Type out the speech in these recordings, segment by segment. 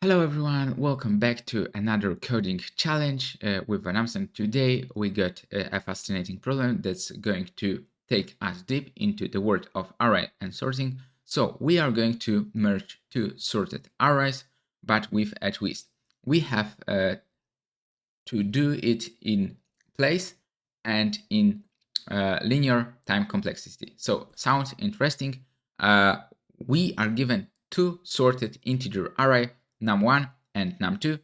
Hello everyone, welcome back to another coding challenge with Van Amsen. Today we got a fascinating problem that's going to take us deep into the world of array and sorting. So we are going to merge two sorted arrays, but with a twist. We have to do it in place and in linear time complexity. So sounds interesting. We are given two sorted integer array, num1 and num2.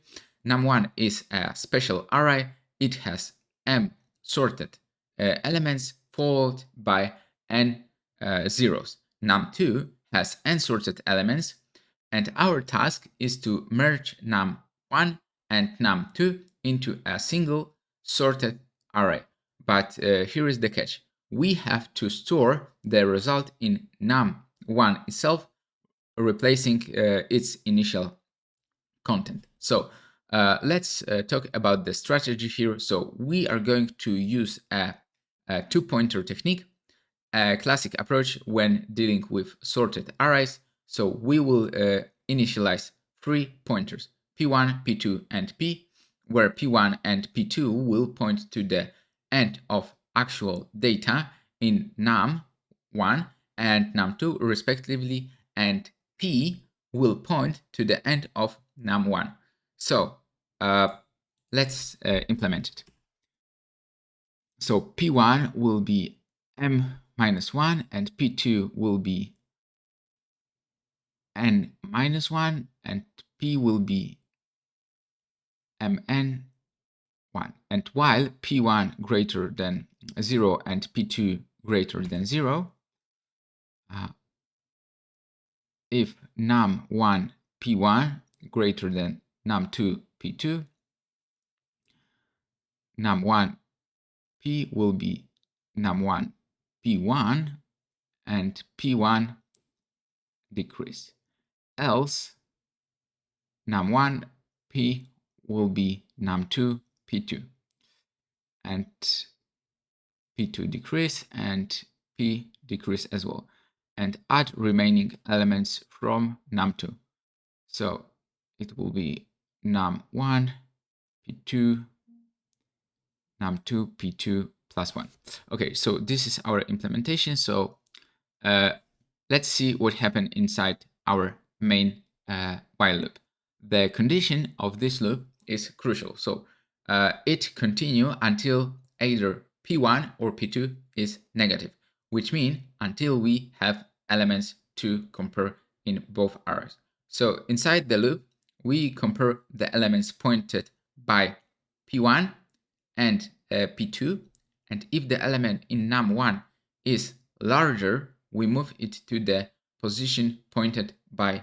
Num1 is a special array. It has m sorted elements followed by n zeros. Num2 has n sorted elements, and our task is to merge num1 and num2 into a single sorted array. But here is the catch. We have to store the result in num1 itself, replacing its initial content. So let's talk about the strategy here. So we are going to use a two-pointer technique, a classic approach when dealing with sorted arrays. So we will initialize 3 pointers, P1, P2, and P, where P1 and P2 will point to the end of actual data in num1 and num2 respectively, and P will point to the end of num1. So let's implement it. So P1 will be m minus 1 and P2 will be n minus 1 and P will be mn 1. And while P1 greater than 0 and P2 greater than 0, if num1 P1 greater than num2 P2, num1 P will be num1 P1 and P1 decrease. Else num1 P will be num2 P2 and P2 decrease and P decrease as well, and add remaining elements from num2. So it will be num1 P2 num2 P2 plus 1. Okay, so this is our implementation. So let's see what happened inside our main while loop. The condition of this loop is crucial. So it continue until either P1 or P2 is negative, which means until we have elements to compare in both arrays. So inside the loop, we compare the elements pointed by P1 and P2, and if the element in num1 is larger, we move it to the position pointed by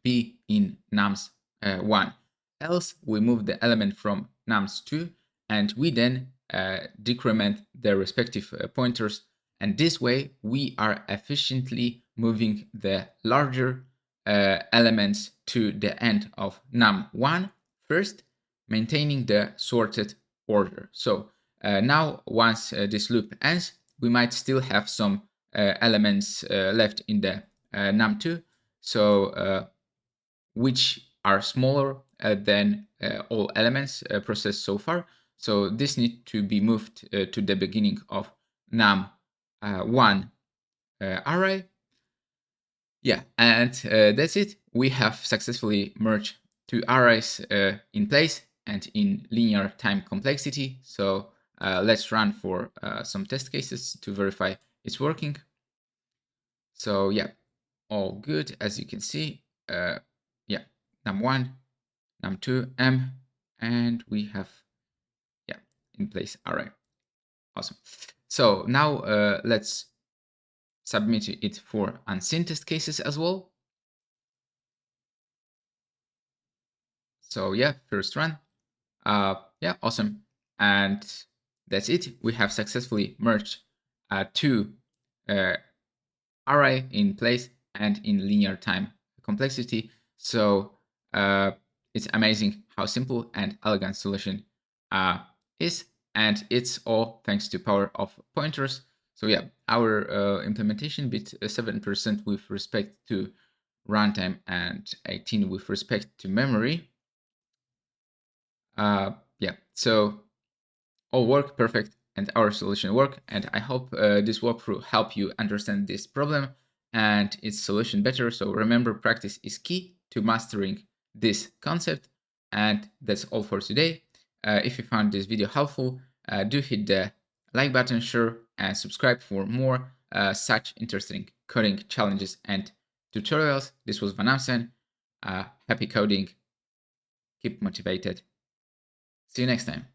P in nums1. Else, we move the element from nums2, and we then decrement the respective pointers. And this way, we are efficiently moving the larger elements to the end of num1 first, maintaining the sorted order. So now, once this loop ends, we might still have some elements left in the num2, so which are smaller than all elements processed so far. So this needs to be moved to the beginning of num1 array. Yeah, and that's it. We have successfully merged two arrays in place and in linear time complexity. So let's run for some test cases to verify it's working. So yeah, all good, as you can see. Yeah, num1, num2, m, and we have in place array. Awesome. So now let's submit it for unseen test cases as well. So yeah, first run. Yeah, awesome. And that's it. We have successfully merged two array in place and in linear time complexity. So it's amazing how simple and elegant solution is, and it's all thanks to power of pointers. So yeah, our implementation beat 7% with respect to runtime and 18 with respect to memory. Yeah, so all work perfect and our solution work. And I hope this walkthrough help you understand this problem and its solution better. So remember, practice is key to mastering this concept. And that's all for today. If you found this video helpful, do hit the like button, share, and subscribe for more such interesting coding challenges and tutorials. This was Van Amsen. Happy coding. Keep motivated. See you next time.